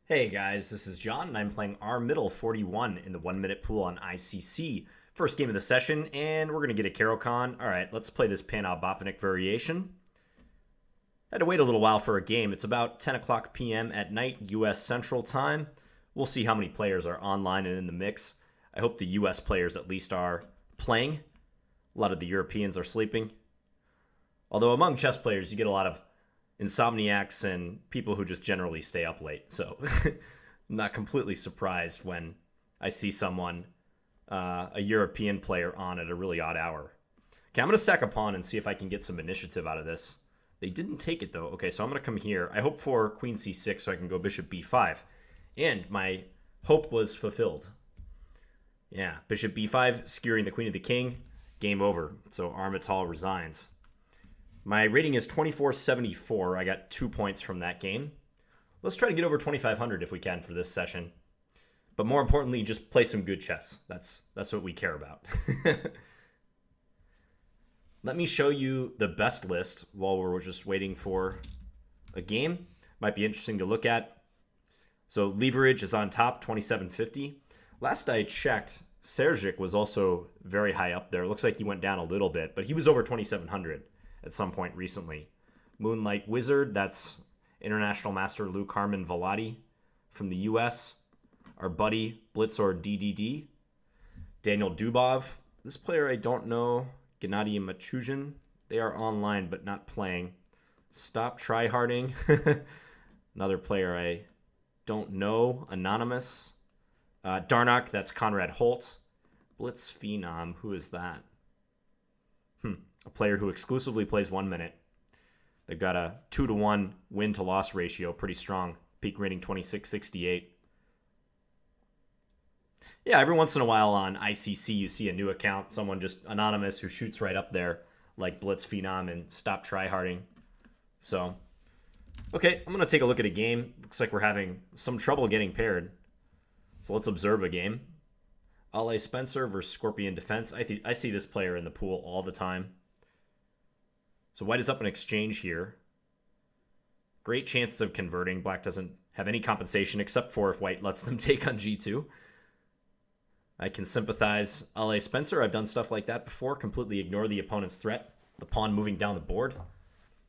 Hey guys, this is John, and I'm playing our middle 41 in the 1 minute pool on ICC. First game of the session, and we're going to get a Carocon. Alright, let's play this Panal-Botvinnik variation. Had to wait a little while for a game. It's about 10 o'clock p.m. at night, U.S. Central Time. We'll see how many players are online and in the mix. I hope the U.S. players at least are playing. A lot of the Europeans are sleeping. Although among chess players, you get a lot of insomniacs and people who just generally stay up late. So I'm not completely surprised when I see someone, a European player, on at a really odd hour. Okay, I'm going to sack a pawn and see if I can get some initiative out of this. They didn't take it, though. Okay, so I'm going to come here. I hope for queen c6 so I can go bishop b5. And my hope was fulfilled. Yeah, bishop b5, skewering the queen of the king. Game over. So Armital resigns. My rating is 2474. I got 2 points from that game. Let's try to get over 2500 if we can for this session. But more importantly, just play some good chess. That's what we care about. Let me show you the best list while we're just waiting for a game. Might be interesting to look at. So Leverage is on top, 2750. Last I checked, Sergic was also very high up there. Looks like he went down a little bit, but he was over 2700 at some point recently. Moonlight Wizard, that's International Master Lou Carmen Velati from the US. Our buddy Blitzor DDD. Daniel Dubov. This player I don't know. Gennady Machuzhin. They are online but not playing. Stop Tryharding. Another player I don't know. Anonymous. Darnock, that's Conrad Holt. Blitz Phenom, who is that? A player who exclusively plays 1 minute. They've got a 2-to-1 win-to-loss ratio, pretty strong. Peak rating 2668. Yeah, every once in a while on ICC you see a new account, someone just anonymous who shoots right up there, like Blitz Phenom and Stop Tryharding. So, okay, I'm going to take a look at a game. Looks like we're having some trouble getting paired. So let's observe a game. AleSpencer versus Scorpion Defense. I see this player in the pool all the time. So white is up an exchange here. Great chances of converting. Black doesn't have any compensation except for if white lets them take on g2. I can sympathize. AleSpencer, I've done stuff like that before. Completely ignore the opponent's threat. The pawn moving down the board.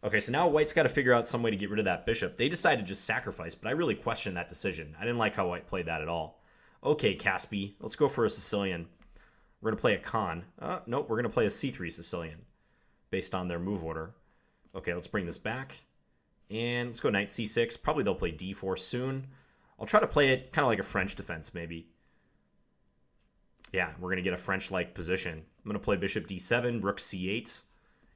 Okay, so now white's got to figure out some way to get rid of that bishop. They decided to just sacrifice, but I really questioned that decision. I didn't like how white played that at all. Okay, Caspi, let's go for a Sicilian. We're going to play a con. Nope, we're going to play a c3 Sicilian based on their move order. Okay, let's bring this back. And let's go knight c6. Probably they'll play d4 soon. I'll try to play it kind of like a French defense, maybe. Yeah, we're going to get a French-like position. I'm going to play bishop d7, rook c8,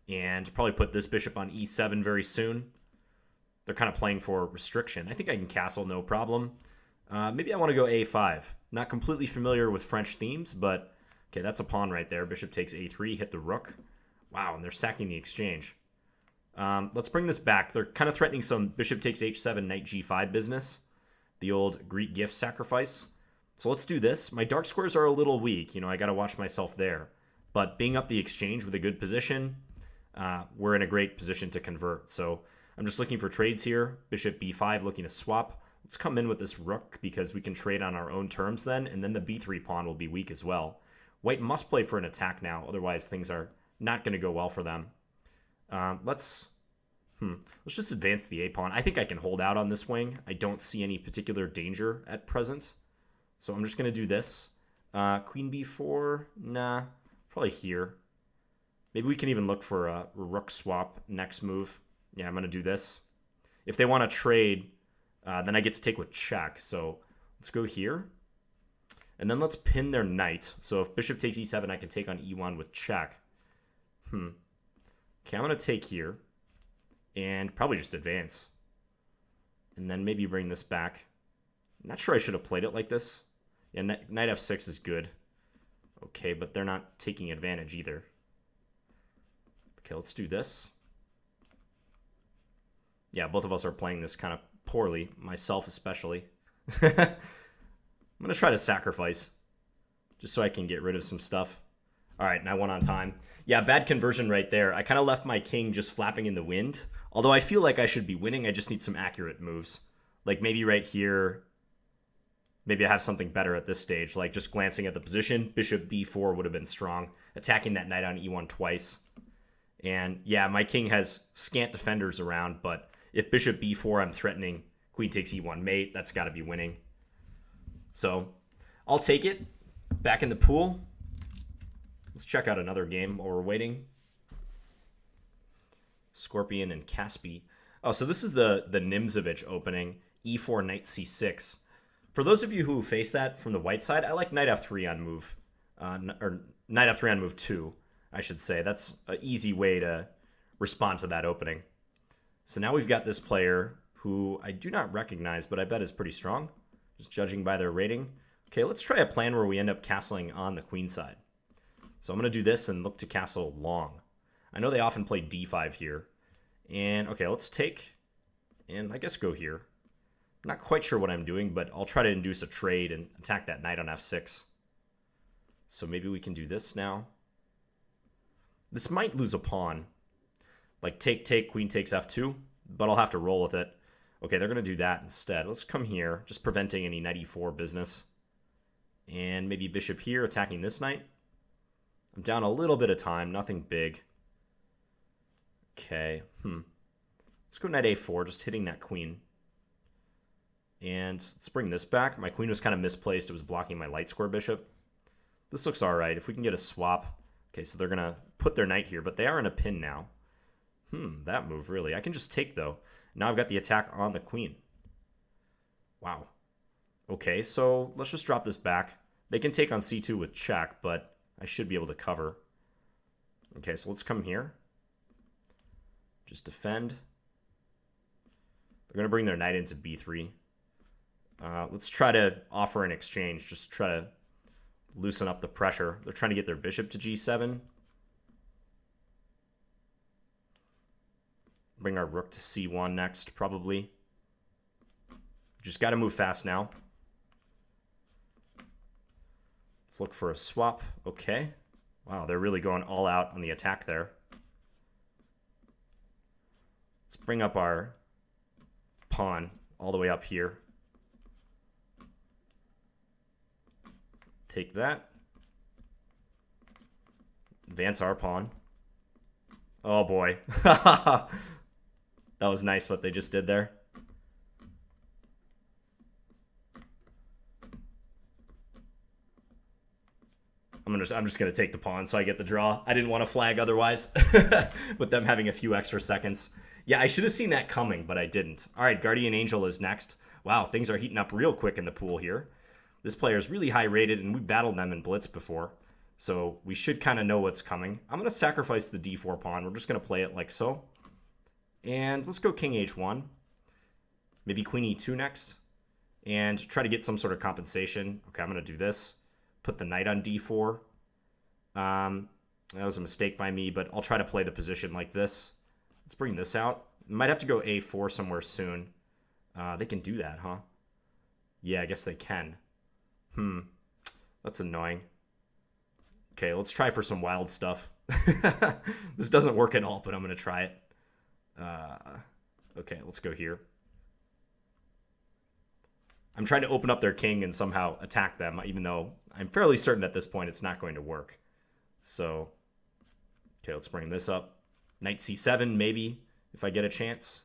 and probably put this bishop on e7 very soon. They're kind of playing for restriction. I think I can castle, no problem. Maybe I want to go a5. Not completely familiar with French themes, but okay, that's a pawn right there. Bishop takes a3, hit the rook. Wow, and they're sacking the exchange. Let's bring this back. They're kind of threatening some bishop takes h7, knight g5 business. The old Greek gift sacrifice. So let's do this. My dark squares are a little weak. You know, I got to watch myself there. But being up the exchange with a good position, we're in a great position to convert. So I'm just looking for trades here. Bishop b5 looking to swap. Let's come in with this rook because we can trade on our own terms then. And then the b3 pawn will be weak as well. White must play for an attack now. Otherwise, things are not going to go well for them. Let's just advance the a pawn. I think I can hold out on this wing. I don't see any particular danger at present. So I'm just going to do this. Queen b4, nah, probably here. Maybe we can even look for a rook swap next move. Yeah, I'm going to do this. If they want to trade, then I get to take with check. So let's go here. And then let's pin their knight. So if bishop takes e7, I can take on e1 with check. Okay, I'm going to take here. And probably just advance. And then maybe bring this back. I'm not sure I should have played it like this. Yeah, knight f6 is good. Okay, but they're not taking advantage either. Okay, let's do this. Yeah, both of us are playing this kind of poorly, myself especially. I'm going to try to sacrifice, just so I can get rid of some stuff. All right, and I won on time. Yeah, bad conversion right there. I kind of left my king just flapping in the wind. Although I feel like I should be winning, I just need some accurate moves. Like maybe right here, maybe I have something better at this stage, like just glancing at the position. Bishop b4 would have been strong, attacking that knight on e1 twice. And yeah, my king has scant defenders around, but if bishop b4, I'm threatening queen takes e1 mate. That's got to be winning. So I'll take it. Back in the pool. Let's check out another game while we're waiting. Scorpion and Caspi. Oh, so this is the Nimzovich opening. e4, knight c6. For those of you who face that from the white side, I like knight f3 on move. Or knight f3 on move 2, I should say. That's an easy way to respond to that opening. So now we've got this player who I do not recognize, but I bet is pretty strong, just judging by their rating. Okay, let's try a plan where we end up castling on the queen side. So I'm going to do this and look to castle long. I know they often play d5 here. And, okay, let's take, and I guess go here. I'm not quite sure what I'm doing, but I'll try to induce a trade and attack that knight on f6. So maybe we can do this now. This might lose a pawn. Like take, queen takes f2, but I'll have to roll with it. Okay, they're going to do that instead. Let's come here, just preventing any knight e4 business. And maybe bishop here, attacking this knight. I'm down a little bit of time, nothing big. Okay, let's go knight a4, just hitting that queen. And let's bring this back. My queen was kind of misplaced. It was blocking my light square bishop. This looks all right. If we can get a swap. Okay, so they're going to put their knight here, but they are in a pin now. That move, really. I can just take, though. Now I've got the attack on the queen. Wow. Okay, so let's just drop this back. They can take on c2 with check, but I should be able to cover. Okay, so let's come here. Just defend. They're going to bring their knight into b3. Let's try to offer an exchange. Just try to loosen up the pressure. They're trying to get their bishop to g7. Bring our rook to c1 next, probably. Just got to move fast now. Let's look for a swap. Okay. Wow, they're really going all out on the attack there. Let's bring up our pawn all the way up here. Take that. Advance our pawn. Oh boy. That was nice what they just did there. I'm just gonna take the pawn so I get the draw. I didn't want to flag otherwise with them having a few extra seconds. Yeah, I should have seen that coming, but I didn't. All right, Guardian Angel is next. Wow, things are heating up real quick in the pool here. This player is really high rated, and we battled them in Blitz before, so we should kind of know what's coming. I'm going to sacrifice the d4 pawn. We're just going to play it like so. And let's go king h1. Maybe queen e2 next. And try to get some sort of compensation. Okay, I'm going to do this. Put the knight on d4. That was a mistake by me, but I'll try to play the position like this. Let's bring this out. Might have to go a4 somewhere soon. They can do that, huh? Yeah, I guess they can. That's annoying. Okay, let's try for some wild stuff. This doesn't work at all, but I'm going to try it. Okay, let's go here. I'm trying to open up their king and somehow attack them, even though I'm fairly certain at this point it's not going to work. So, okay, let's bring this up. Knight c7, maybe, if I get a chance.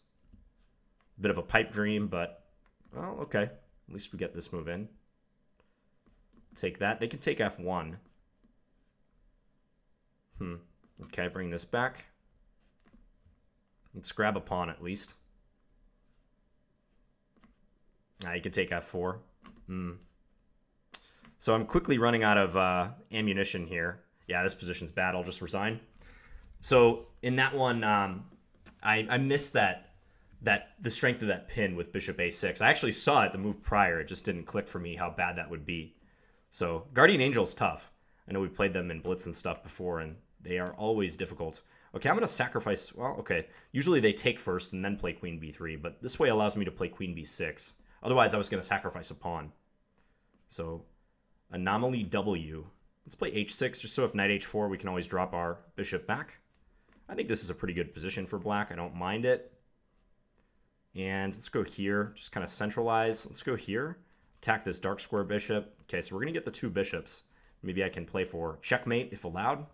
Bit of a pipe dream, but, well, okay. At least we get this move in. Take that. They can take f1. Okay, bring this back. Let's grab a pawn at least. You can take f4. So I'm quickly running out of ammunition here. Yeah, this position's bad. I'll just resign. So in that one, I missed that the strength of that pin with bishop a6. I actually saw it the move prior. It just didn't click for me how bad that would be. So Guardian Angel's tough. I know we played them in Blitz and stuff before, and they are always difficult. Okay, I'm going to sacrifice... Well, okay. Usually they take first and then play queen b3, but this way allows me to play queen b6. Otherwise, I was going to sacrifice a pawn. So, anomaly W. Let's play h6, just so if knight h4, we can always drop our bishop back. I think this is a pretty good position for black. I don't mind it. And let's go here. Just kind of centralize. Let's go here. attack this dark square bishop. Okay, so we're going to get the 2 bishops. Maybe I can play for checkmate if allowed.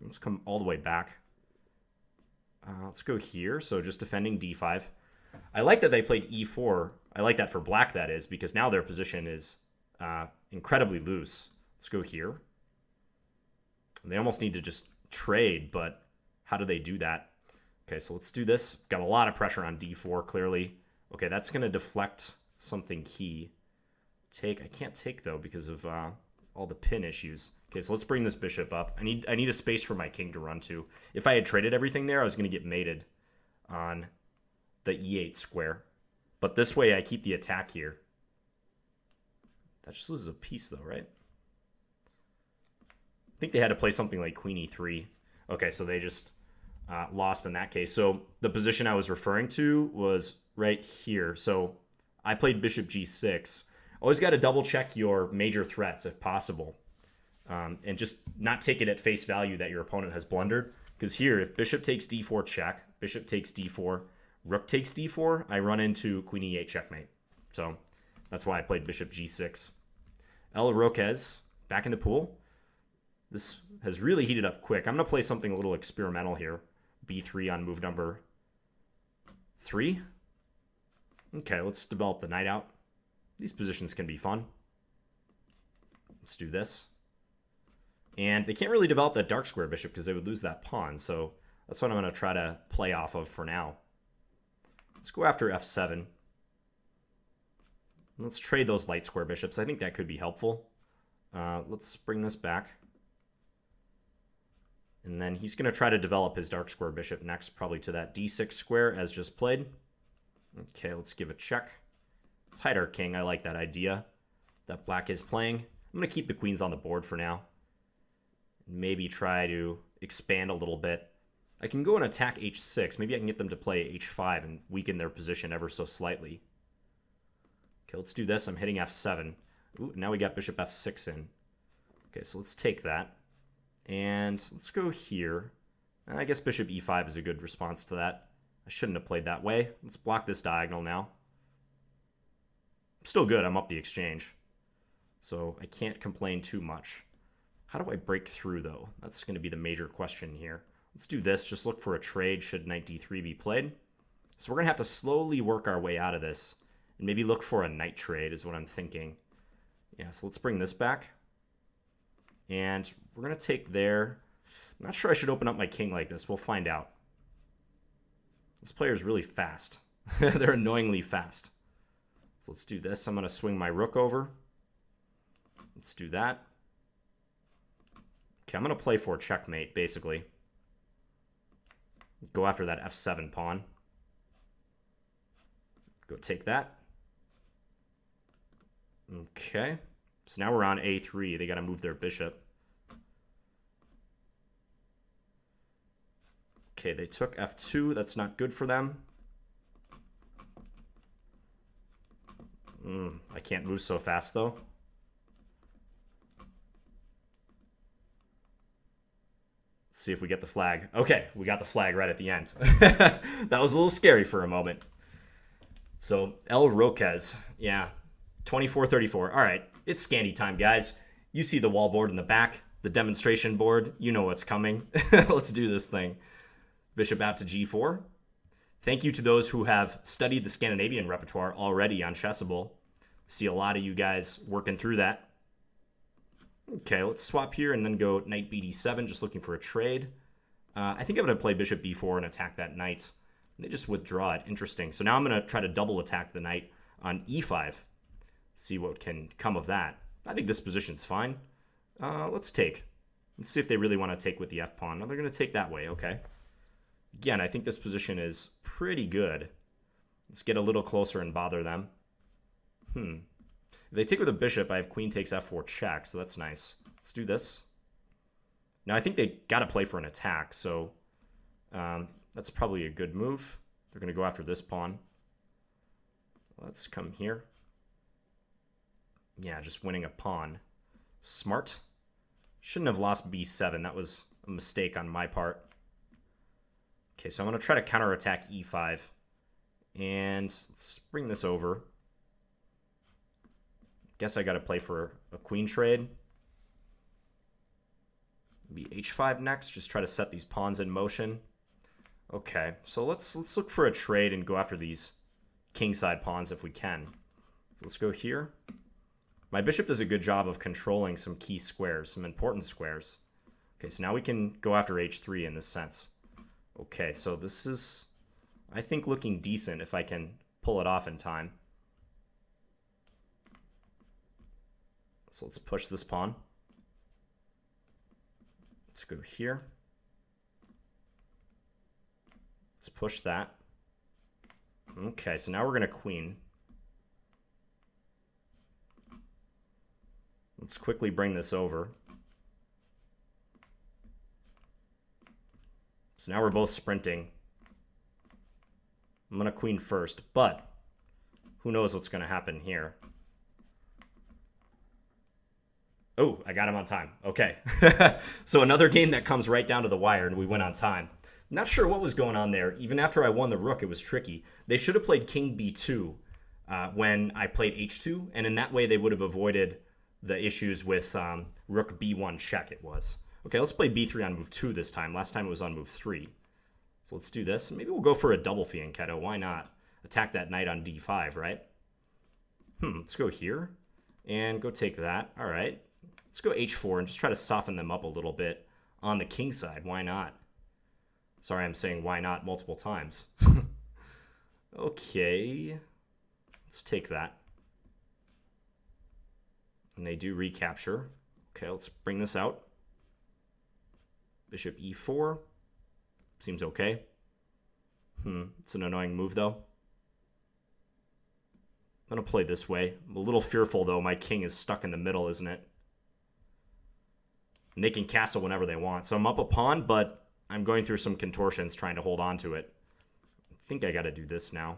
Let's come all the way back. Let's go here. So just defending d5. I like that they played e4. I like that for black, that is, because now their position is incredibly loose. Let's go here. They almost need to just trade, but how do they do that? Okay, so let's do this. Got a lot of pressure on d4, clearly. Okay, that's going to deflect something key. Take. I can't take, though, because of all the pin issues. Okay, so let's bring this bishop up. I need a space for my king to run to. If I had traded everything there, I was going to get mated on the e8 square. But this way, I keep the attack here. That just loses a piece, though, right? I think they had to play something like queen e3. Okay, so they just lost in that case. So the position I was referring to was right here. So I played bishop g6. Always got to double check your major threats if possible. And just not take it at face value that your opponent has blundered. Because here, if bishop takes d4 check, bishop takes d4, rook takes d4, I run into queen e8 checkmate. So that's why I played bishop g6. El Roques back in the pool. This has really heated up quick. I'm going to play something a little experimental here. b3 on move number 3. Okay, let's develop the knight out. These positions can be fun. Let's do this. And they can't really develop that dark square bishop because they would lose that pawn. So that's what I'm going to try to play off of for now. Let's go after f7. Let's trade those light square bishops. I think that could be helpful. Let's bring this back. And then he's going to try to develop his dark square bishop next, probably to that d6 square as just played. Okay, let's give a check. Let's hide our king. I like that idea that black is playing. I'm going to keep the queens on the board for now. Maybe try to expand a little bit. I can go and attack h6. Maybe I can get them to play h5 and weaken their position ever so slightly. Okay, let's do this. I'm hitting f7. Ooh, now we got bishop f6 in. Okay, so let's take that. And let's go here. I guess bishop e5 is a good response to that. I shouldn't have played that way. Let's block this diagonal now. Still good. I'm up the exchange. So I can't complain too much. How do I break through, though? That's going to be the major question here. Let's do this. Just look for a trade should knight d3 be played. So we're going to have to slowly work our way out of this. And maybe look for a knight trade is what I'm thinking. Yeah, so let's bring this back. And we're going to take there. I'm not sure I should open up my king like this. We'll find out. This player is really fast. They're annoyingly fast. So let's do this. I'm going to swing my rook over. Let's do that. Okay, I'm going to play for checkmate, basically. Go after that f7 pawn. Go take that. Okay. So now we're on a3. They got to move their bishop. Okay, they took f2. That's not good for them. I can't move so fast, though. Let's see if we get the flag. Okay, we got the flag right at the end. That was a little scary for a moment. So, El Roques. Yeah, 24-34. All right, it's Scandy time, guys. You see the wall board in the back, the demonstration board. You know what's coming. Let's do this thing. Bishop out to g4. Thank you to those who have studied the Scandinavian repertoire already on Chessable. See a lot of you guys working through that. Okay, let's swap here and then go knight bd7, just looking for a trade. I think I'm going to play bishop b4 and attack that knight. They just withdraw it. Interesting. So now I'm going to try to double attack the knight on e5. See what can come of that. I think this position's fine. Let's take. Let's see if they really want to take with the f-pawn. No, they're going to take that way. Okay. Again, I think this position is pretty good. Let's get a little closer and bother them. If they take with a bishop, I have queen takes f4 check, so that's nice. Let's do this. Now, I think they got to play for an attack, so that's probably a good move. They're going to go after this pawn. Let's come here. Yeah, just winning a pawn. Smart. Shouldn't have lost b7. That was a mistake on my part. Okay, so I'm going to try to counterattack e5. And let's bring this over. guess I got to play for a queen trade. Maybe h5 next. Just try to set these pawns in motion. Okay, so let's look for a trade and go after these kingside pawns if we can. Let's go here. My bishop does a good job of controlling some key squares, some important squares. Okay, so now we can go after h3 in this sense. Okay, so this is, I think, looking decent if I can pull it off in time. So let's push this pawn. Let's go here. Let's push that. Okay, so now we're going to queen. Let's quickly bring this over. So now we're both sprinting. I'm going to queen first, but who knows what's going to happen here. Oh, I got him on time. Okay. So another game that comes right down to the wire, and we went on time. Not sure what was going on there. Even after I won the rook, it was tricky. They should have played king b2 when I played h2, and in that way they would have avoided the issues with rook b1 check it was. Okay, let's play b3 on move 2 this time. Last time it was on move 3. So let's do this. Maybe we'll go for a double fianchetto. Why not? Attack that knight on d5, right? Let's go here and go take that. All right. Let's go h4 and just try to soften them up a little bit on the king side. Why not? Sorry, I'm saying why not multiple times. Okay. Let's take that. And they do recapture. Okay, let's bring this out. Bishop e4. Seems okay. It's an annoying move, though. I'm going to play this way. I'm a little fearful, though. My king is stuck in the middle, isn't it? And they can castle whenever they want. So I'm up a pawn, but I'm going through some contortions trying to hold on to it. I think I got to do this now.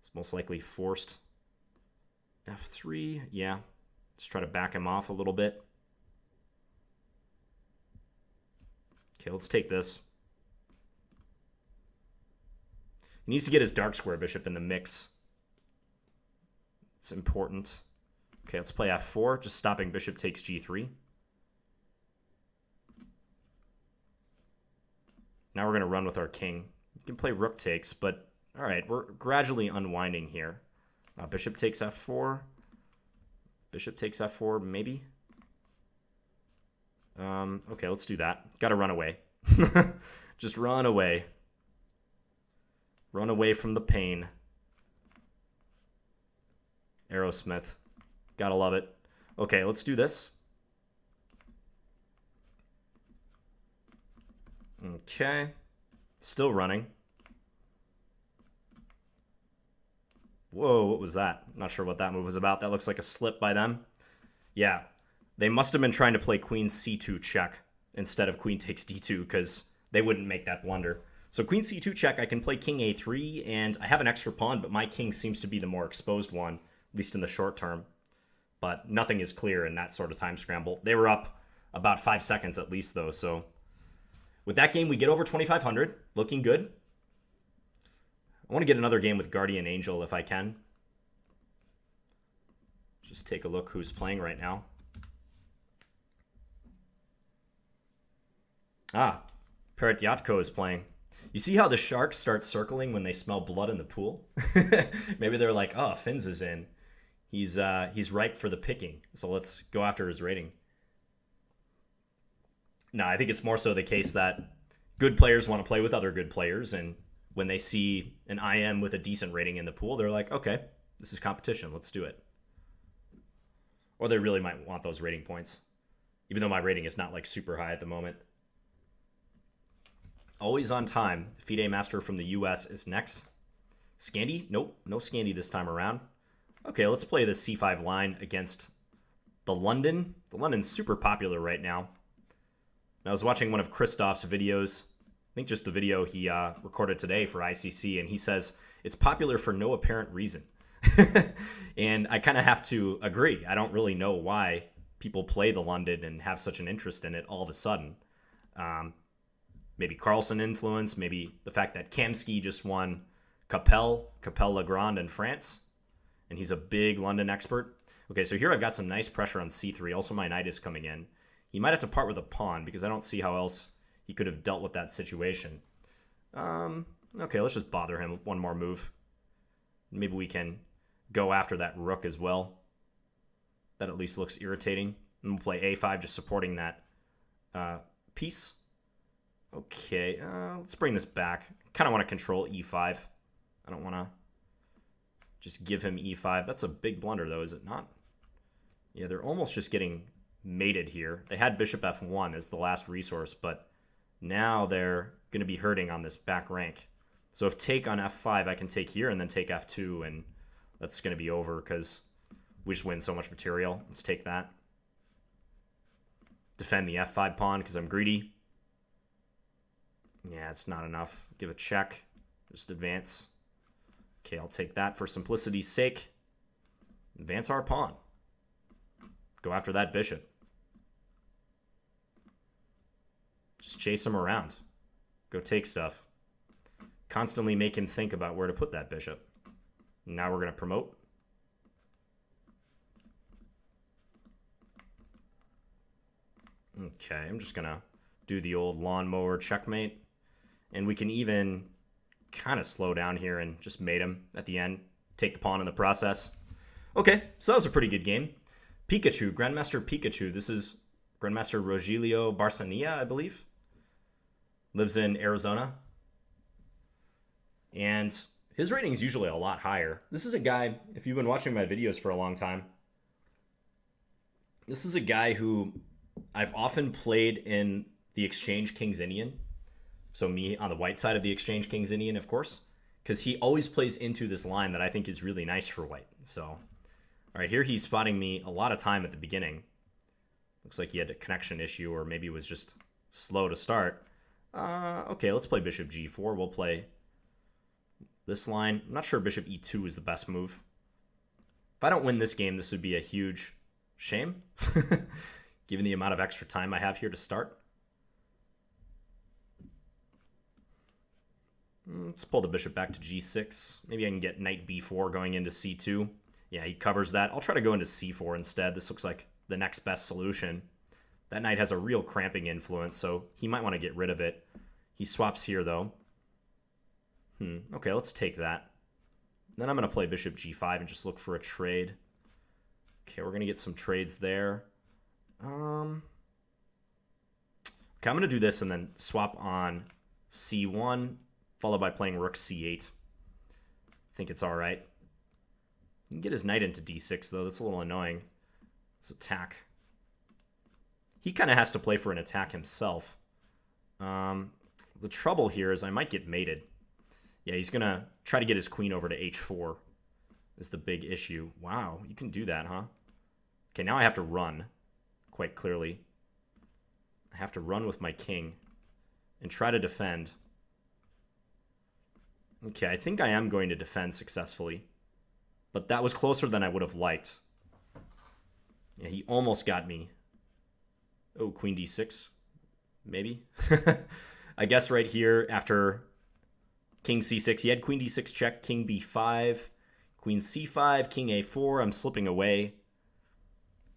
It's most likely forced. f3, yeah. Just try to back him off a little bit. Okay, let's take this. He needs to get his dark square bishop in the mix. It's important. Okay, let's play f4, just stopping bishop takes g3. Now we're going to run with our king. You can play rook takes, but all right, we're gradually unwinding here. Bishop takes f4. Bishop takes f4, maybe. Okay, let's do that. Got to run away. Just run away. Run away from the pain. Aerosmith. Gotta love it. Okay, let's do this. Okay. Still running. Whoa, what was that? Not sure what that move was about. That looks like a slip by them. Yeah, they must have been trying to play queen c2 check instead of queen takes d2 because they wouldn't make that blunder. So queen c2 check, I can play king a3, and I have an extra pawn, but my king seems to be the more exposed one, at least in the short term. But nothing is clear in that sort of time scramble. They were up about 5 seconds at least, though. So with that game, we get over 2,500, looking good. I want to get another game with Guardian Angel if I can. Just take a look who's playing right now. Paratyatko is playing. You see how the sharks start circling when they smell blood in the pool? Maybe they're like, oh, Finns is in. He's ripe for the picking, so let's go after his rating. No, I think it's more so the case that good players want to play with other good players, and when they see an IM with a decent rating in the pool, they're like, okay, this is competition, let's do it. Or they really might want those rating points, even though my rating is not like super high at the moment. Always on time. FIDE Master from the US is next. Scandi? Nope, no Scandi this time around. Okay, let's play the C5 line against the London. The London's super popular right now. I was watching one of Christoph's videos. I think just the video he recorded today for ICC, and he says it's popular for no apparent reason. And I kind of have to agree. I don't really know why people play the London and have such an interest in it all of a sudden. Maybe Carlsen influence, maybe the fact that Kamsky just won Capelle Legrand in France, and he's a big London expert. Okay, so here I've got some nice pressure on c3. Also, my knight is coming in. He might have to part with a pawn because I don't see how else he could have dealt with that situation. Okay, let's just bother him with one more move. Maybe we can go after that rook as well. That at least looks irritating. And we'll play a5, just supporting that piece. Okay, let's bring this back. Kind of want to control e5. I don't want to just give him e5. That's a big blunder, though, is it not? Yeah, they're almost just getting mated here. They had bishop f1 as the last resource, but now they're going to be hurting on this back rank. So if take on f5, I can take here and then take f2, and that's going to be over because we just win so much material. Let's take that. Defend the f5 pawn because I'm greedy. Yeah, it's not enough. Give a check. Just advance. Okay, I'll take that for simplicity's sake. Advance our pawn. Go after that bishop. Just chase him around. Go take stuff. Constantly make him think about where to put that bishop. Now we're going to promote. Okay, I'm just going to do the old lawnmower checkmate. And we can even kind of slow down here and just mate him at the end. Take the pawn in the process. Okay, so that was a pretty good game. Pikachu, Grandmaster Pikachu. This is Grandmaster Rogelio Barcenilla, I believe. Lives in Arizona. And his rating is usually a lot higher. This is a guy, if you've been watching my videos for a long time, this is a guy who I've often played in the Exchange King's Indian. So me on the white side of the Exchange King's Indian, of course, because he always plays into this line that I think is really nice for white. So, all right, here he's spotting me a lot of time at the beginning. Looks like he had a connection issue or maybe was just slow to start. Okay, let's play bishop g4. We'll play this line. I'm not sure bishop e2 is the best move. If I don't win this game, this would be a huge shame, given the amount of extra time I have here to start. Let's pull the bishop back to g6. Maybe I can get knight b4 going into c2. Yeah, he covers that. I'll try to go into c4 instead. This looks like the next best solution. That knight has a real cramping influence, so he might want to get rid of it. He swaps here, though. Okay, let's take that. Then I'm going to play bishop g5 and just look for a trade. Okay, we're going to get some trades there. Okay, I'm going to do this and then swap on c1, followed by playing rook c8. I think it's all right. He can get his knight into d6, though. That's a little annoying. Let's attack. He kind of has to play for an attack himself. The trouble here is I might get mated. Yeah, he's going to try to get his queen over to h4 is the big issue. Wow, you can do that, huh? Okay, now I have to run, quite clearly. I have to run with my king and try to defend. Okay, I think I am going to defend successfully. But that was closer than I would have liked. Yeah, he almost got me. Oh, queen d6, maybe? I guess right here, after king c6, he had queen d6 check, king b5, queen c5, king a4. I'm slipping away.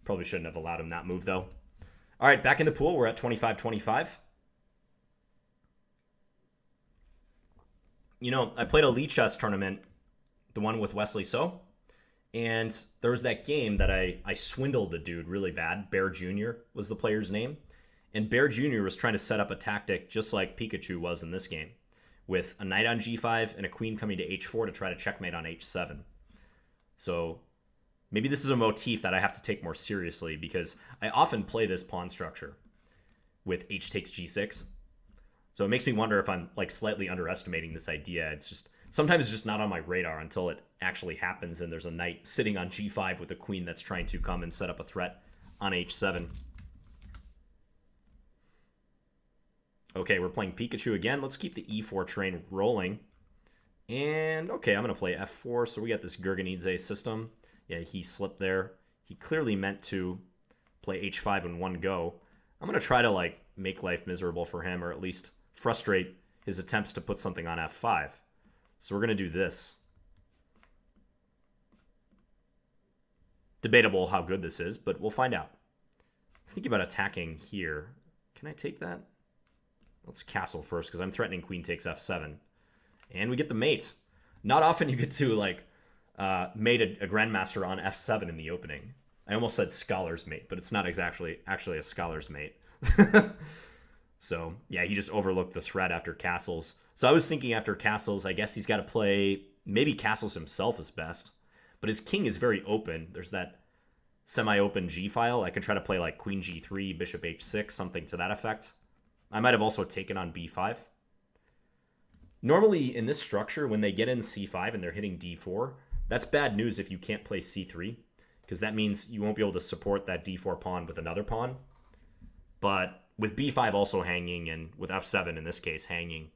Probably shouldn't have allowed him that move, though. All right, back in the pool. We're at 25-25. You know, I played a Lee Chess tournament, the one with Wesley So, and there was that game that I swindled the dude really bad. Bear Jr. was the player's name. And Bear Jr. was trying to set up a tactic just like Pikachu was in this game, with a knight on g5 and a queen coming to h4 to try to checkmate on h7. So maybe this is a motif that I have to take more seriously, because I often play this pawn structure with h takes g6. So it makes me wonder if I'm like slightly underestimating this idea. It's just sometimes it's just not on my radar until it actually happens and there's a knight sitting on g5 with a queen that's trying to come and set up a threat on h7. Okay, we're playing Pikachu again. Let's keep the e4 train rolling. And okay, I'm going to play f4. So we got this Gurganidze system. Yeah, he slipped there. He clearly meant to play h5 in one go. I'm going to try to like make life miserable for him, or at least frustrate his attempts to put something on f5. So we're going to do this. Debatable how good this is, but we'll find out. Thinking about attacking here. Can I take that? Let's castle first, because I'm threatening queen takes f7. And we get the mate. Not often you get to, like, mate a grandmaster on f7 in the opening. I almost said scholar's mate, but it's not actually a scholar's mate. So, yeah, he just overlooked the threat after castles. So I was thinking after castles, I guess he's got to play... Maybe castles himself is best. But his king is very open. There's that semi-open g-file. I could try to play, like, queen g3, bishop h6, something to that effect. I might have also taken on b5. Normally, in this structure, when they get in c5 and they're hitting d4, that's bad news if you can't play c3, because that means you won't be able to support that d4 pawn with another pawn. But with b5 also hanging, and with f7 in this case hanging,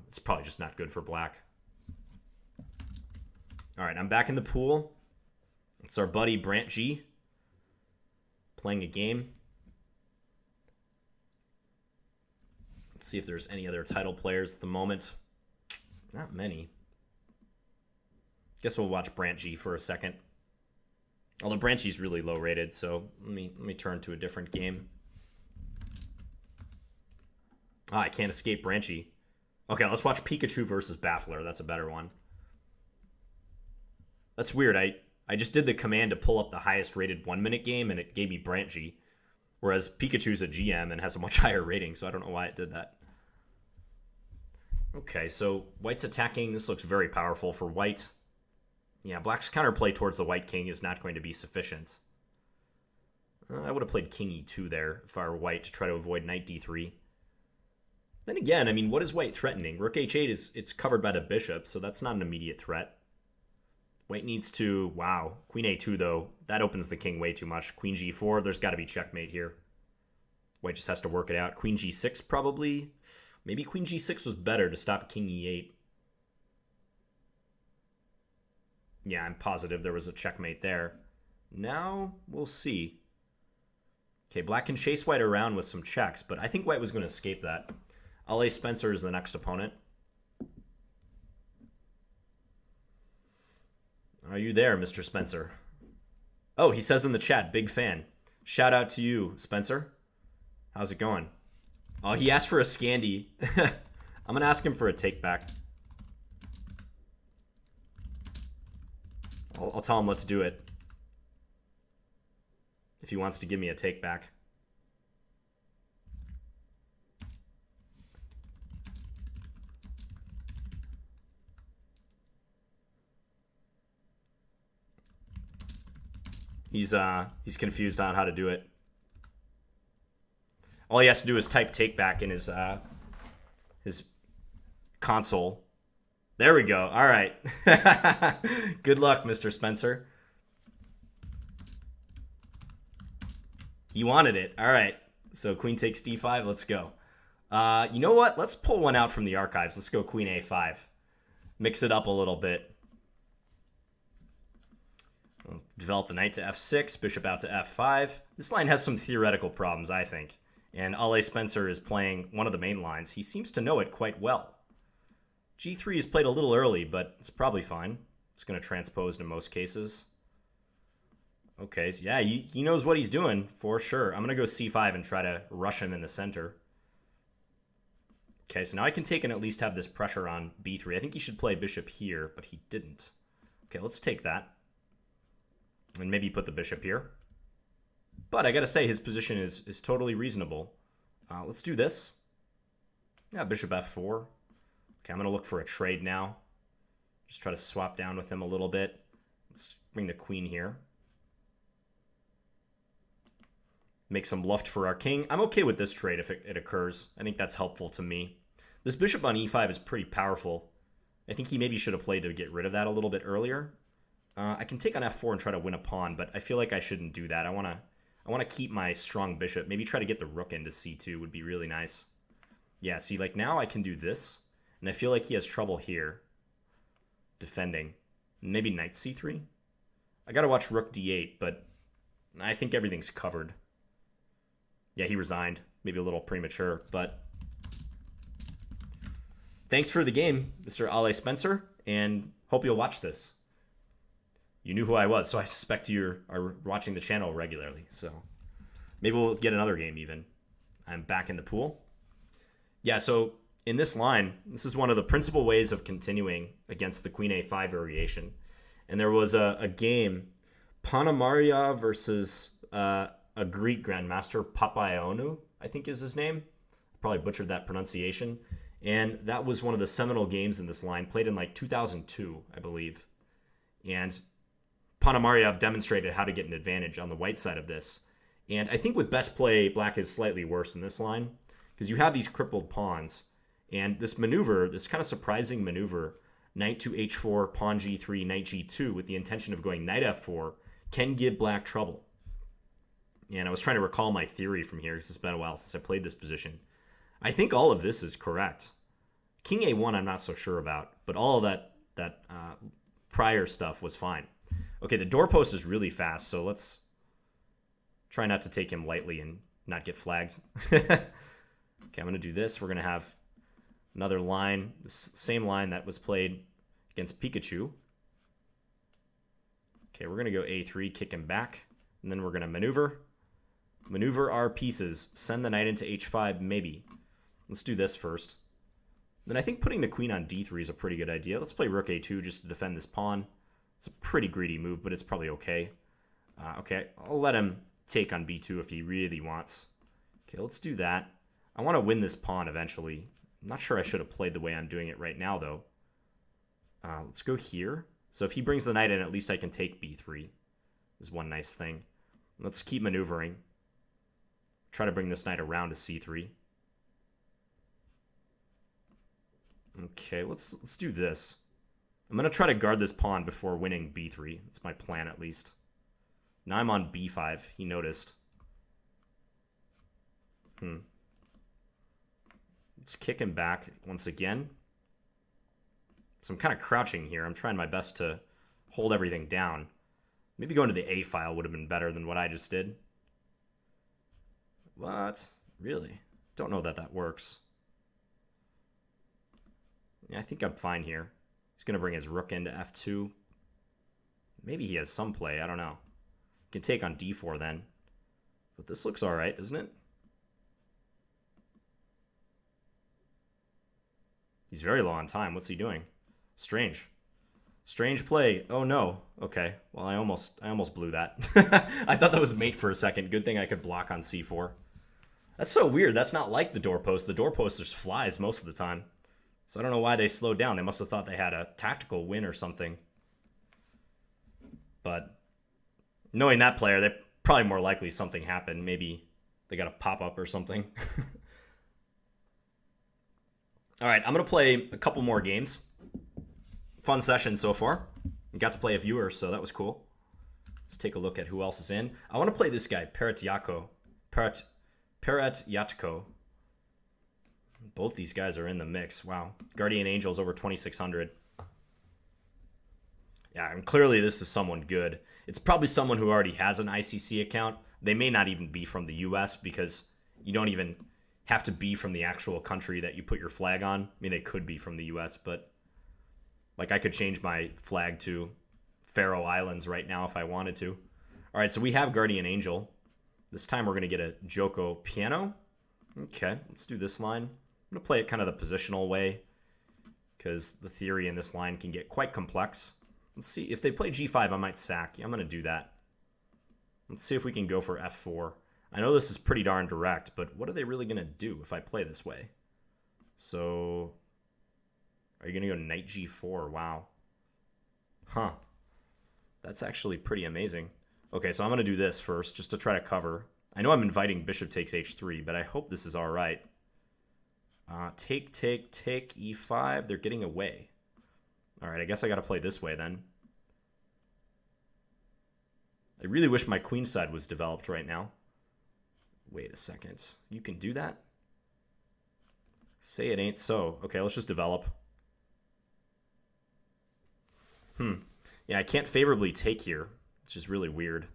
it's probably just not good for black. All right, I'm back in the pool. It's our buddy Brant G playing a game. Let's see if there's any other title players at the moment. Not many. Guess we'll watch Brant G for a second. Although Brant G's really low rated, so let me turn to a different game. I can't escape Brant G. Okay, let's watch Pikachu versus Baffler. That's a better one. That's weird. I just did the command to pull up the highest rated 1 minute game and it gave me Brant G. Whereas Pikachu's a GM and has a much higher rating, so I don't know why it did that. Okay, so white's attacking. This looks very powerful for white. Yeah, black's counterplay towards the white king is not going to be sufficient. I would have played king e2 there if I were white to try to avoid knight d3. Then again, I mean, what is white threatening? Rook h8 it's covered by the bishop, so that's not an immediate threat. White needs to... Wow. Queen a2, though. That opens the king way too much. Queen g4, there's got to be checkmate here. White just has to work it out. Queen g6, probably. Maybe queen g6 was better to stop king e8. Yeah, I'm positive there was a checkmate there. Now, we'll see. Okay, black can chase white around with some checks, but I think white was going to escape that. AleSpencer is the next opponent. Are you there, Mr. Spencer? Oh, he says in the chat, big fan. Shout out to you, Spencer. How's it going? Oh, he asked for a Scandi. I'm going to ask him for a take back. I'll tell him let's do it. If he wants to give me a take back. He's confused on how to do it. All he has to do is type take back in his console. There we go. All right. Good luck, Mr. Spencer. He wanted it. All right. So queen takes d5. Let's go. You know what? Let's pull one out from the archives. Let's go queen a5. Mix it up a little bit. We'll develop the knight to f6, bishop out to f5. This line has some theoretical problems, I think. And AleSpencer is playing one of the main lines. He seems to know it quite well. g3 is played a little early, but it's probably fine. It's going to transpose in most cases. Okay, so yeah, he knows what he's doing, for sure. I'm going to go c5 and try to rush him in the center. Okay, so now I can take and at least have this pressure on b3. I think he should play bishop here, but he didn't. Okay, let's take that. And maybe put the bishop here. But I gotta say, his position is totally reasonable. Let's do this. Yeah, bishop f4. Okay, I'm gonna look for a trade now. Just try to swap down with him a little bit. Let's bring the queen here. Make some luft for our king. I'm okay with this trade if it occurs. I think that's helpful to me. This bishop on e5 is pretty powerful. I think he maybe should have played to get rid of that a little bit earlier. I can take on f4 and try to win a pawn, but I feel like I shouldn't do that. I want to keep my strong bishop. Maybe try to get the rook into c2 would be really nice. Yeah, see, like now I can do this, and I feel like he has trouble here defending. Maybe knight c3? I got to watch rook d8, but I think everything's covered. Yeah, he resigned. Maybe a little premature, but thanks for the game, Mr. AleSpencer, and hope you'll watch this. You knew who I was, so I suspect you are watching the channel regularly. So maybe we'll get another game even. I'm back in the pool. Yeah, so in this line, this is one of the principal ways of continuing against the Queen A5 variation. And there was a game, Panamaria versus a Greek grandmaster, Papaionu, I think is his name. Probably butchered that pronunciation. And that was one of the seminal games in this line, played in like 2002, I believe. And Ponomarev demonstrated how to get an advantage on the white side of this. And I think with best play, black is slightly worse in this line, because you have these crippled pawns. And this maneuver, this kind of surprising maneuver, knight to h4, pawn g3, knight g2, with the intention of going knight f4, can give black trouble. And I was trying to recall my theory from here, because it's been a while since I played this position. I think all of this is correct. King a1 I'm not so sure about, but all of that prior stuff was fine. Okay, the doorpost is really fast, so let's try not to take him lightly and not get flagged. Okay, I'm going to do this. We're going to have another line, the same line that was played against Pikachu. Okay, we're going to go a3, kick him back, and then we're going to maneuver our pieces, send the knight into h5, maybe. Let's do this first. Then I think putting the queen on d3 is a pretty good idea. Let's play rook a2 just to defend this pawn. It's a pretty greedy move, but it's probably okay. Okay, I'll let him take on b2 if he really wants. Okay, let's do that. I want to win this pawn eventually. I'm not sure I should have played the way I'm doing it right now, though. Let's go here. So if he brings the knight in, at least I can take b3. Is one nice thing. Let's keep maneuvering. Try to bring this knight around to c3. Okay, let's do this. I'm going to try to guard this pawn before winning b3. That's my plan, at least. Now I'm on b5. He noticed. Let's kick him back once again. So I'm kind of crouching here. I'm trying my best to hold everything down. Maybe going to the a file would have been better than what I just did. What? Really? Don't know that works. Yeah, I think I'm fine here. He's going to bring his rook into f2. Maybe he has some play. I don't know. He can take on d4 then. But this looks all right, doesn't it? He's very low on time. What's he doing? Strange. Strange play. Oh, no. Okay. Well, I almost blew that. I thought that was mate for a second. Good thing I could block on c4. That's so weird. That's not like the doorpost. The doorpost just flies most of the time. So I don't know why they slowed down. They must have thought they had a tactical win or something. But knowing that player, they probably more likely something happened. Maybe they got a pop-up or something. All right, I'm going to play a couple more games. Fun session so far. I got to play a viewer, so that was cool. Let's take a look at who else is in. I want to play this guy, Paratyatko. Both these guys are in the mix. Wow. Guardian Angel's over 2,600. Yeah, and clearly this is someone good. It's probably someone who already has an ICC account. They may not even be from the US because you don't even have to be from the actual country that you put your flag on. I mean, they could be from the US, but like I could change my flag to Faroe Islands right now if I wanted to. All right, so we have Guardian Angel. This time we're going to get a Joko piano. Okay, let's do this line. I'm going to play it kind of the positional way because the theory in this line can get quite complex. Let's see. If they play g5, I might sack. Yeah, I'm going to do that. Let's see if we can go for f4. I know this is pretty darn direct, but what are they really going to do if I play this way? So, are you going to go knight g4? Wow. Huh. That's actually pretty amazing. Okay, so I'm going to do this first just to try to cover. I know I'm inviting bishop takes h3, but I hope this is all right. Take, e5. They're getting away. All right, I guess I got to play this way then. I really wish my queen side was developed right now. Wait a second. You can do that? Say it ain't so. Okay, let's just develop. Yeah, I can't favorably take here, which is really weird.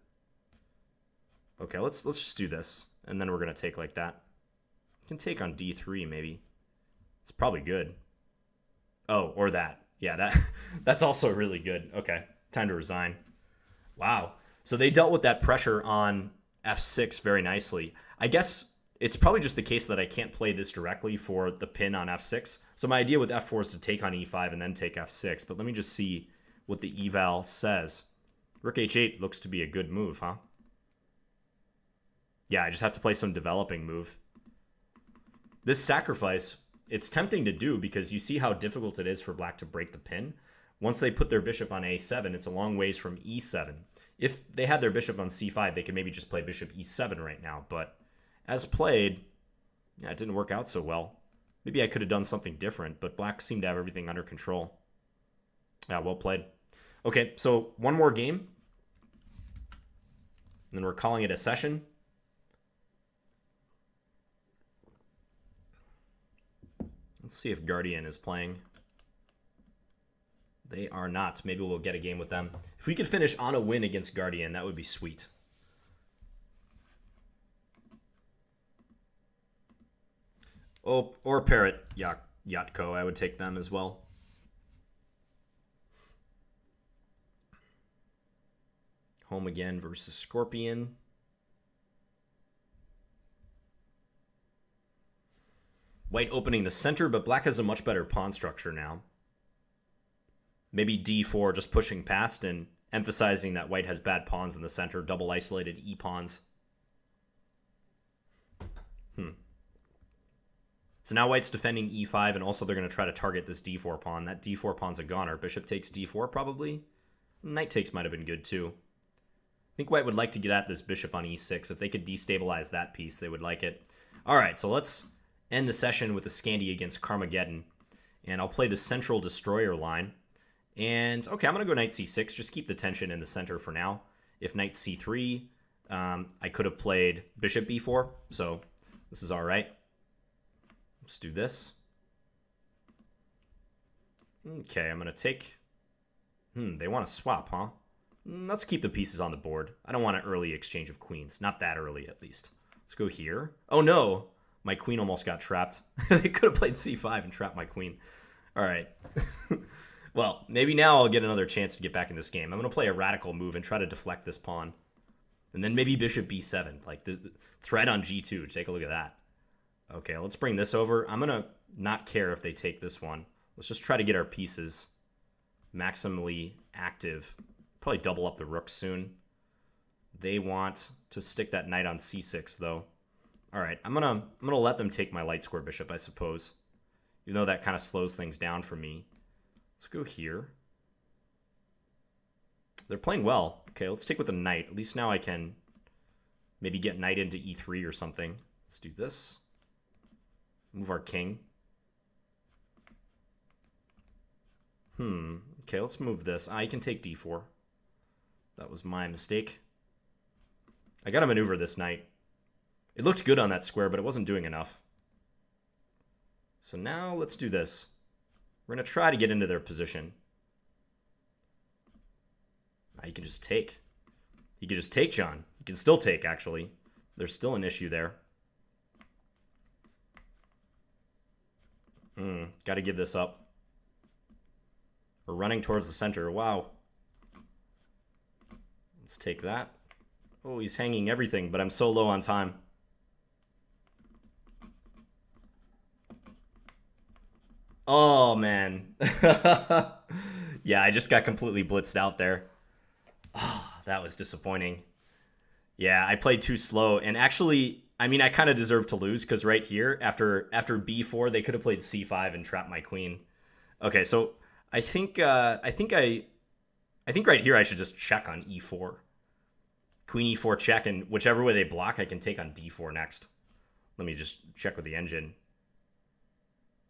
Okay, let's just do this, and then we're going to take like that. Can take on d3 maybe. It's probably good. Oh, or that. Yeah, that's also really good. Okay, time to resign. Wow. So they dealt with that pressure on f6 very nicely. I guess it's probably just the case that I can't play this directly for the pin on f6. So my idea with f4 is to take on e5 and then take f6. But let me just see what the eval says. Rook h8 looks to be a good move, huh? Yeah, I just have to play some developing move. This sacrifice, it's tempting to do because you see how difficult it is for black to break the pin. Once they put their bishop on a7, it's a long ways from e7. If they had their bishop on c5, they could maybe just play bishop e7 right now. But as played, yeah, it didn't work out so well. Maybe I could have done something different, but black seemed to have everything under control. Yeah, well played. Okay, so one more game. And then we're calling it a session. Let's see if Guardian is playing. They are not. Maybe we'll get a game with them. If we could finish on a win against Guardian, that would be sweet. Oh, or Parrot Yatko. I would take them as well. Home again versus Scorpion. White opening the center, but black has a much better pawn structure now. Maybe d4, just pushing past and emphasizing that white has bad pawns in the center, double isolated e-pawns. So now white's defending e5, and also they're going to try to target this d4 pawn. That d4 pawn's a goner. Bishop takes d4 probably. Knight takes might have been good too. I think white would like to get at this bishop on e6. If they could destabilize that piece, they would like it. All right, so let's end the session with a Scandi against Carmagedon. And I'll play the central destroyer line. And, okay, I'm going to go knight c6. Just keep the tension in the center for now. If knight c3, I could have played bishop b4. So this is all right. Let's do this. Okay, I'm going to take... they want to swap, huh? Let's keep the pieces on the board. I don't want an early exchange of queens. Not that early, at least. Let's go here. Oh, no. My queen almost got trapped. They could have played c5 and trapped my queen. All right. Well, maybe now I'll get another chance to get back in this game. I'm going to play a radical move and try to deflect this pawn. And then maybe bishop b7. Like the threat on g2. Take a look at that. Okay, let's bring this over. I'm going to not care if they take this one. Let's just try to get our pieces maximally active. Probably double up the rooks soon. They want to stick that knight on c6, though. All right, I'm gonna let them take my light square bishop, I suppose. Even though that kind of slows things down for me. Let's go here. They're playing well. Okay, let's take with the knight. At least now I can maybe get knight into e3 or something. Let's do this. Move our king. Okay, let's move this. I can take d4. That was my mistake. I gotta maneuver this knight. It looked good on that square, but it wasn't doing enough. So now let's do this. We're going to try to get into their position. Now you can just take. You can just take, John. You can still take, actually. There's still an issue there. Got to give this up. We're running towards the center. Wow. Let's take that. Oh, he's hanging everything, but I'm so low on time. Oh, man. Yeah, I just got completely blitzed out there. Oh, that was disappointing. Yeah, I played too slow. And actually, I mean, I kind of deserve to lose because right here, after b4, they could have played c5 and trapped my queen. Okay, so I think right here I should just check on e4. Queen e4 check, and whichever way they block, I can take on d4 next. Let me just check with the engine.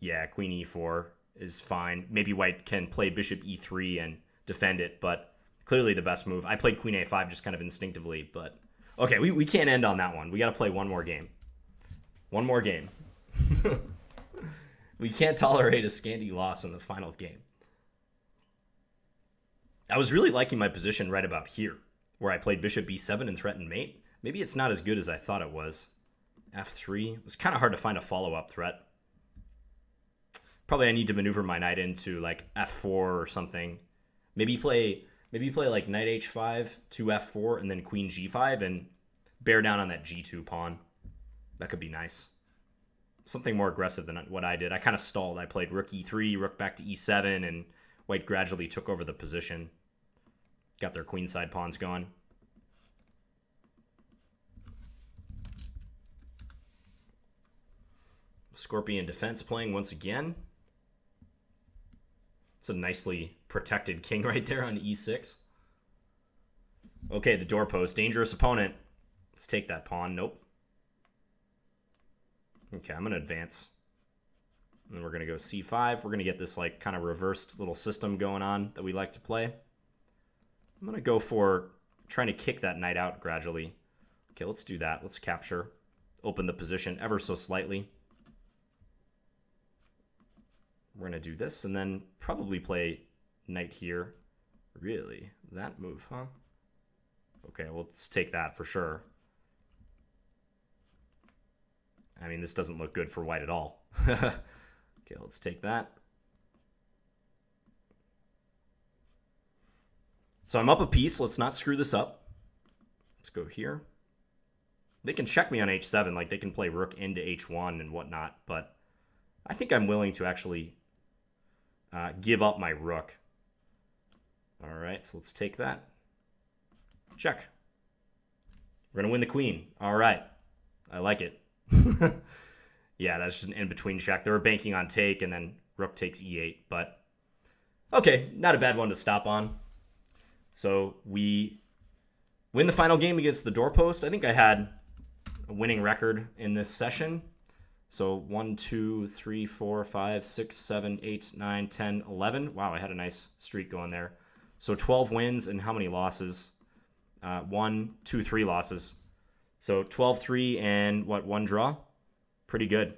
Yeah, queen e4 is fine. Maybe white can play bishop e3 and defend it, but clearly the best move. I played queen a5 just kind of instinctively, but... Okay, we can't end on that one. We got to play one more game. One more game. We can't tolerate a Scandi loss in the final game. I was really liking my position right about here, where I played bishop b7 and threatened mate. Maybe it's not as good as I thought it was. f3. It was kind of hard to find a follow-up threat. Probably I need to maneuver my knight into like f4 or something. Maybe play Maybe play like knight h5, 2f4, and then queen g5, and bear down on that g2 pawn. That could be nice. Something more aggressive than what I did. I kind of stalled. I played rook e3, rook back to e7, and white gradually took over the position. Got their queenside pawns going. Scorpion defense playing once again. It's a nicely protected king right there on e6. Okay, the doorpost. Dangerous opponent. Let's take that pawn. Nope. Okay, I'm going to advance. And then we're going to go c5. We're going to get this like kind of reversed little system going on that we like to play. I'm going to go for trying to kick that knight out gradually. Okay, let's do that. Let's capture. Open the position ever so slightly. We're going to do this and then probably play knight here. Really? That move, huh? Okay, well, let's take that for sure. I mean, this doesn't look good for white at all. Okay, let's take that. So I'm up a piece. Let's not screw this up. Let's go here. They can check me on h7. Like, they can play rook into h1 and whatnot. But I think I'm willing to actually give up my rook. All right, so let's take that. Check. We're going to win the queen. All right. I like it. Yeah, that's just an in-between check. They were banking on take, and then rook takes e8. But, okay, not a bad one to stop on. So we win the final game against the doorpost. I think I had a winning record in this session. So 1, 2, 3, 4, 5, 6, 7, 8, 9, 10, 11. Wow, I had a nice streak going there. So 12 wins and how many losses? 1, 2, 3 losses. So 12-3 and what, 1 draw? Pretty good.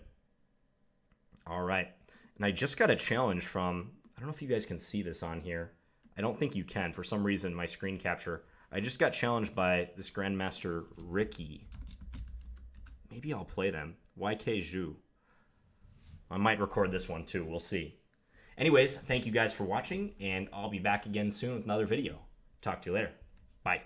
All right. And I just got a challenge from, I don't know if you guys can see this on here. I don't think you can. For some reason, my screen capture. I just got challenged by this Grandmaster Ricky. Maybe I'll play them. YK Zhu. I might record this one too. We'll see. Anyways, thank you guys for watching, and I'll be back again soon with another video. Talk to you later. Bye.